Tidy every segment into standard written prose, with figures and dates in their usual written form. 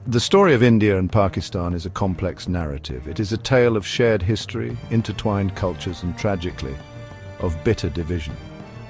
The story of India and Pakistan is a complex narrative. It is a tale of shared history, intertwined cultures, and tragically, of bitter division.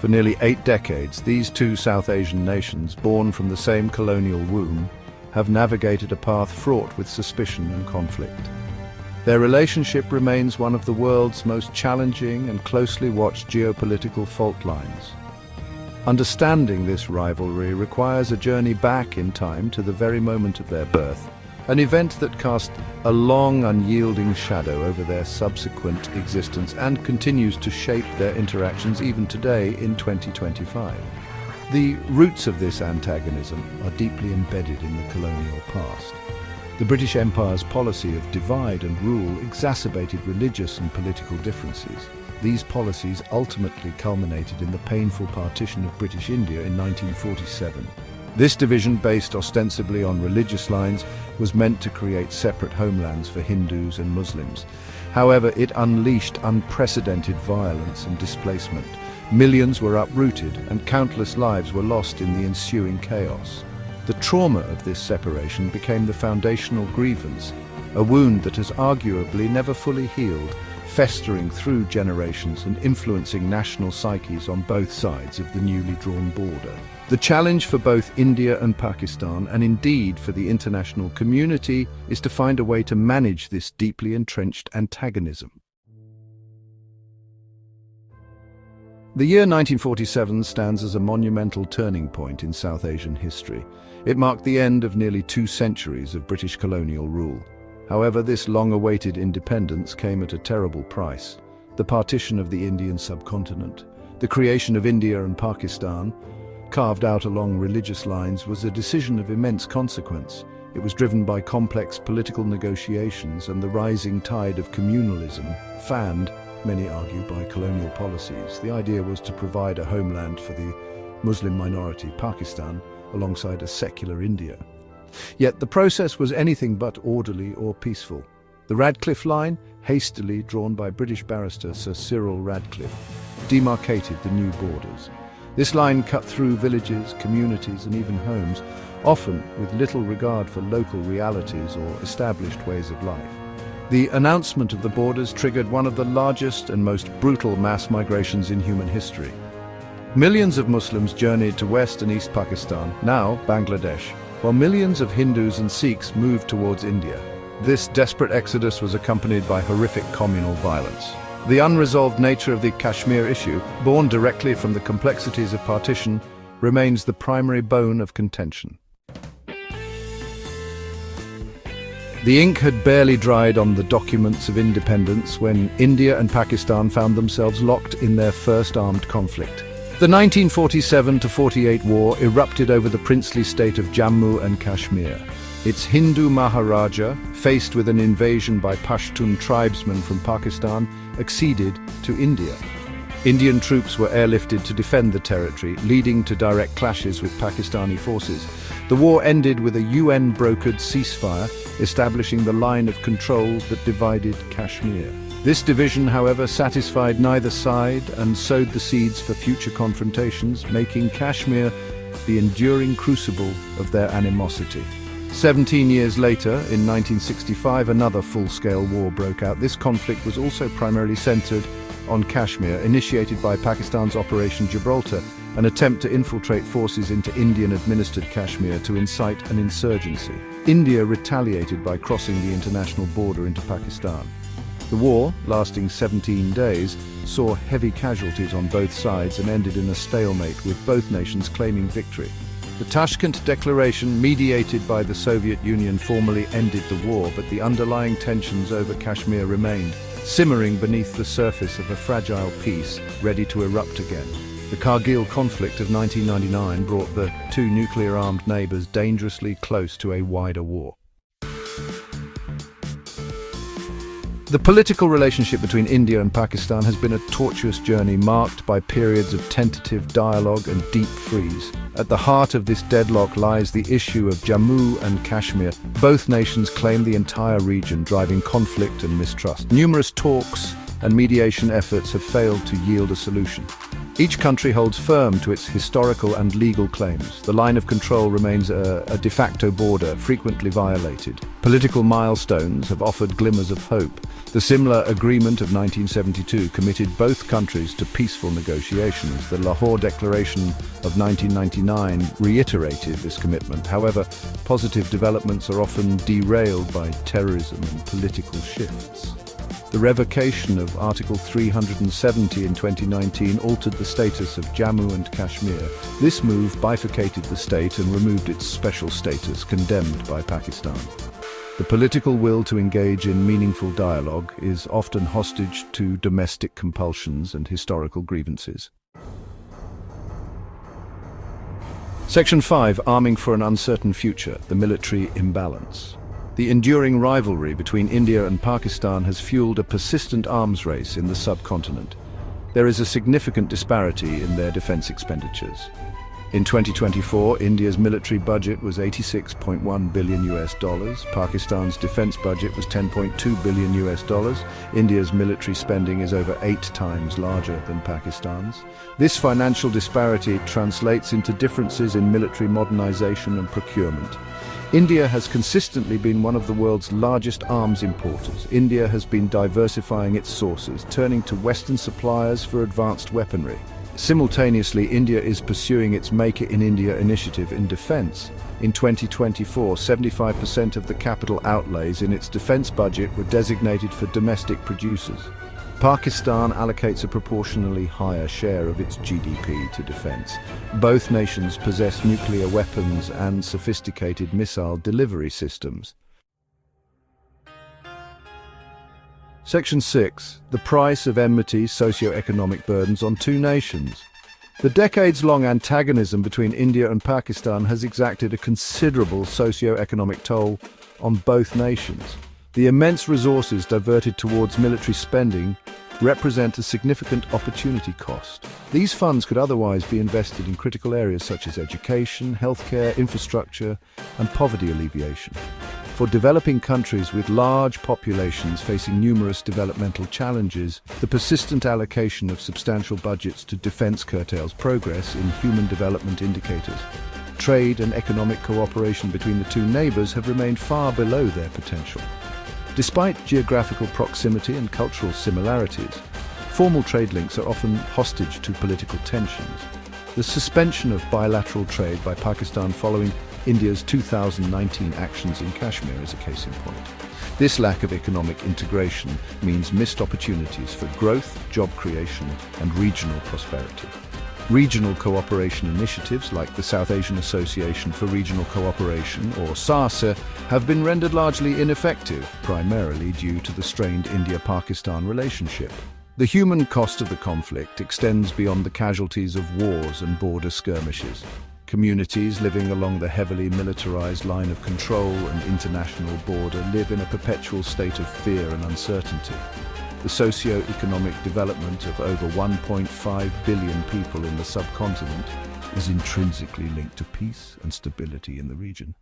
For nearly 8 decades, these two South Asian nations, born from the same colonial womb, have navigated a path fraught with suspicion and conflict. Their relationship remains one of the world's most challenging and closely watched geopolitical fault lines. Understanding this rivalry requires a journey back in time to the very moment of their birth, an event that cast a long, unyielding shadow over their subsequent existence and continues to shape their interactions even today in 2025. The roots of this antagonism are deeply embedded in the colonial past. The British Empire's policy of divide and rule exacerbated religious and political differences. These policies ultimately culminated in the painful Partition of British India in 1947. This division, based ostensibly on religious lines, was meant to create separate homelands for Hindus and Muslims. However, it unleashed unprecedented violence and displacement. Millions were uprooted and countless lives were lost in the ensuing chaos. The trauma of this separation became the foundational grievance, a wound that has arguably never fully healed, festering through generations and influencing national psyches on both sides of the newly drawn border. The challenge for both India and Pakistan, and indeed for the international community, is to find a way to manage this deeply entrenched antagonism. The year 1947 stands as a monumental turning point in South Asian history. It marked the end of nearly 2 centuries of British colonial rule. However, this long-awaited independence came at a terrible price. The partition of the Indian subcontinent, the creation of India and Pakistan, carved out along religious lines, was a decision of immense consequence. It was driven by complex political negotiations and the rising tide of communalism, fanned, many argue, by colonial policies. The idea was to provide a homeland for the Muslim minority Pakistan alongside a secular India. Yet the process was anything but orderly or peaceful. The Radcliffe Line, hastily drawn by British barrister Sir Cyril Radcliffe, demarcated the new borders. This line cut through villages, communities, and even homes, often with little regard for local realities or established ways of life. The announcement of the borders triggered one of the largest and most brutal mass migrations in human history. Millions of Muslims journeyed to West and East Pakistan, now Bangladesh, while millions of Hindus and Sikhs moved towards India. This desperate exodus was accompanied by horrific communal violence. The unresolved nature of the Kashmir issue, born directly from the complexities of partition, remains the primary bone of contention. The ink had barely dried on the documents of independence when India and Pakistan found themselves locked in their first armed conflict. The 1947-48 war erupted over the princely state of Jammu and Kashmir. Its Hindu Maharaja, faced with an invasion by Pashtun tribesmen from Pakistan, acceded to India. Indian troops were airlifted to defend the territory, leading to direct clashes with Pakistani forces. The war ended with a UN-brokered ceasefire, establishing the line of control that divided Kashmir. This division, however, satisfied neither side and sowed the seeds for future confrontations, making Kashmir the enduring crucible of their animosity. 17 years later, in 1965, another full-scale war broke out. This conflict was also primarily centered on Kashmir, initiated by Pakistan's Operation Gibraltar, an attempt to infiltrate forces into Indian-administered Kashmir to incite an insurgency. India retaliated by crossing the international border into Pakistan. The war, lasting 17 days, saw heavy casualties on both sides and ended in a stalemate, with both nations claiming victory. The Tashkent Declaration, mediated by the Soviet Union, formally ended the war, but the underlying tensions over Kashmir remained, simmering beneath the surface of a fragile peace ready to erupt again. The Kargil conflict of 1999 brought the two nuclear-armed neighbors dangerously close to a wider war. The political relationship between India and Pakistan has been a tortuous journey marked by periods of tentative dialogue and deep freeze. At the heart of this deadlock lies the issue of Jammu and Kashmir. Both nations claim the entire region, driving conflict and mistrust. Numerous talks and mediation efforts have failed to yield a solution. Each country holds firm to its historical and legal claims. The line of control remains a de facto border, frequently violated. Political milestones have offered glimmers of hope. The Simla Agreement of 1972 committed both countries to peaceful negotiations. The Lahore Declaration of 1999 reiterated this commitment. However, positive developments are often derailed by terrorism and political shifts. The revocation of Article 370 in 2019 altered the status of Jammu and Kashmir. This move bifurcated the state and removed its special status, condemned by Pakistan. The political will to engage in meaningful dialogue is often hostage to domestic compulsions and historical grievances. Section 5. Arming for an uncertain future, the military imbalance. The enduring rivalry between India and Pakistan has fueled a persistent arms race in the subcontinent. There is a significant disparity in their defense expenditures. In 2024, India's military budget was $86.1 billion. Pakistan's defense budget was $10.2 billion. India's military spending is over 8 times larger than Pakistan's. This financial disparity translates into differences in military modernization and procurement. India has consistently been one of the world's largest arms importers. India has been diversifying its sources, turning to Western suppliers for advanced weaponry. Simultaneously, India is pursuing its Make in India initiative in defense. In 2024, 75% of the capital outlays in its defense budget were designated for domestic producers. Pakistan allocates a proportionally higher share of its GDP to defense. Both nations possess nuclear weapons and sophisticated missile delivery systems. Section 6. The price of enmity, socio-economic burdens on two nations. The decades-long antagonism between India and Pakistan has exacted a considerable socio-economic toll on both nations. The immense resources diverted towards military spending represent a significant opportunity cost. These funds could otherwise be invested in critical areas such as education, healthcare, infrastructure, and poverty alleviation. For developing countries with large populations facing numerous developmental challenges, the persistent allocation of substantial budgets to defense curtails progress in human development indicators. Trade and economic cooperation between the two neighbors have remained far below their potential. Despite geographical proximity and cultural similarities, formal trade links are often hostage to political tensions. The suspension of bilateral trade by Pakistan following India's 2019 actions in Kashmir is a case in point. This lack of economic integration means missed opportunities for growth, job creation, and regional prosperity. Regional cooperation initiatives like the South Asian Association for Regional Cooperation, or SAARC, have been rendered largely ineffective, primarily due to the strained India-Pakistan relationship. The human cost of the conflict extends beyond the casualties of wars and border skirmishes. Communities living along the heavily militarized line of control and international border live in a perpetual state of fear and uncertainty. The socio-economic development of over 1.5 billion people in the subcontinent is intrinsically linked to peace and stability in the region.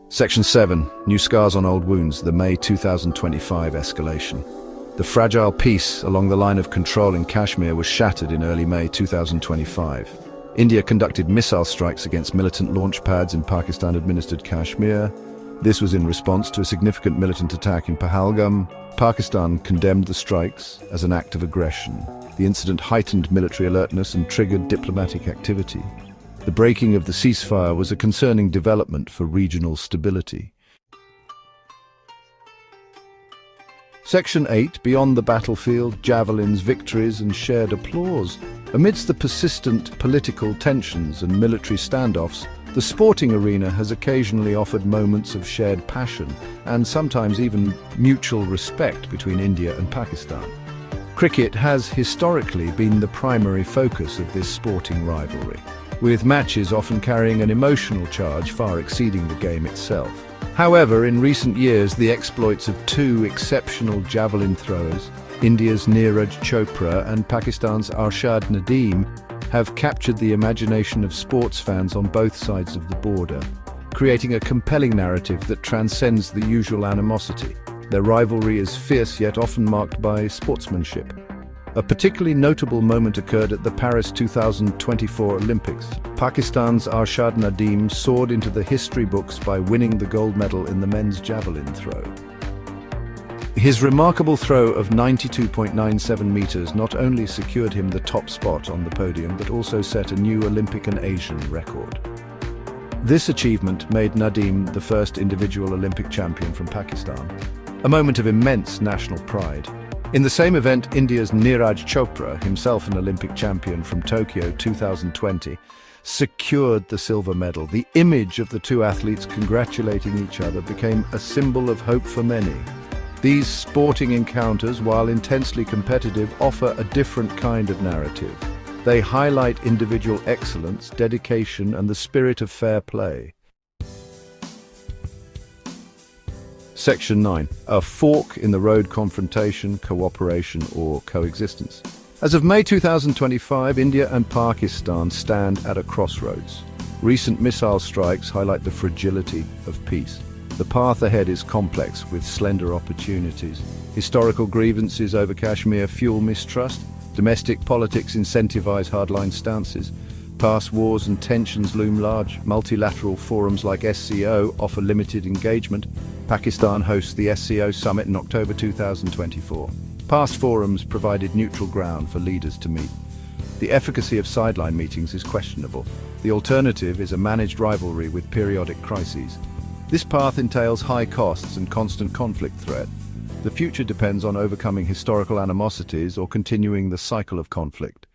Section 7. New scars on old wounds, the May 2025 escalation. The fragile peace along the line of control in Kashmir was shattered in early May 2025. India conducted missile strikes against militant launch pads in Pakistan-administered Kashmir. This was in response to a significant militant attack in Pahalgam. Pakistan condemned the strikes as an act of aggression. The incident heightened military alertness and triggered diplomatic activity. The breaking of the ceasefire was a concerning development for regional stability. Section 8. Beyond the battlefield, javelins, victories, and shared applause. Amidst the persistent political tensions and military standoffs, the sporting arena has occasionally offered moments of shared passion and sometimes even mutual respect between India and Pakistan. Cricket has historically been the primary focus of this sporting rivalry, with matches often carrying an emotional charge far exceeding the game itself. However, in recent years, the exploits of two exceptional javelin throwers, India's Neeraj Chopra and Pakistan's Arshad Nadeem, have captured the imagination of sports fans on both sides of the border, creating a compelling narrative that transcends the usual animosity. Their rivalry is fierce yet often marked by sportsmanship. A particularly notable moment occurred at the Paris 2024 Olympics. Pakistan's Arshad Nadeem soared into the history books by winning the gold medal in the men's javelin throw. His remarkable throw of 92.97 meters not only secured him the top spot on the podium, but also set a new Olympic and Asian record. This achievement made Nadeem the first individual Olympic champion from Pakistan, a moment of immense national pride. In the same event, India's Neeraj Chopra, himself an Olympic champion from Tokyo 2020, secured the silver medal. The image of the two athletes congratulating each other became a symbol of hope for many. These sporting encounters, while intensely competitive, offer a different kind of narrative. They highlight individual excellence, dedication, and the spirit of fair play. Section 9. A fork in the road: confrontation, cooperation, or coexistence. As of May 2025, India and Pakistan stand at a crossroads. Recent missile strikes highlight the fragility of peace. The path ahead is complex, with slender opportunities. Historical grievances over Kashmir fuel mistrust. Domestic politics incentivize hardline stances. Past wars and tensions loom large. Multilateral forums like SCO offer limited engagement. Pakistan hosts the SCO summit in October 2024. Past forums provided neutral ground for leaders to meet. The efficacy of sideline meetings is questionable. The alternative is a managed rivalry with periodic crises. This path entails high costs and constant conflict threat. The future depends on overcoming historical animosities or continuing the cycle of conflict.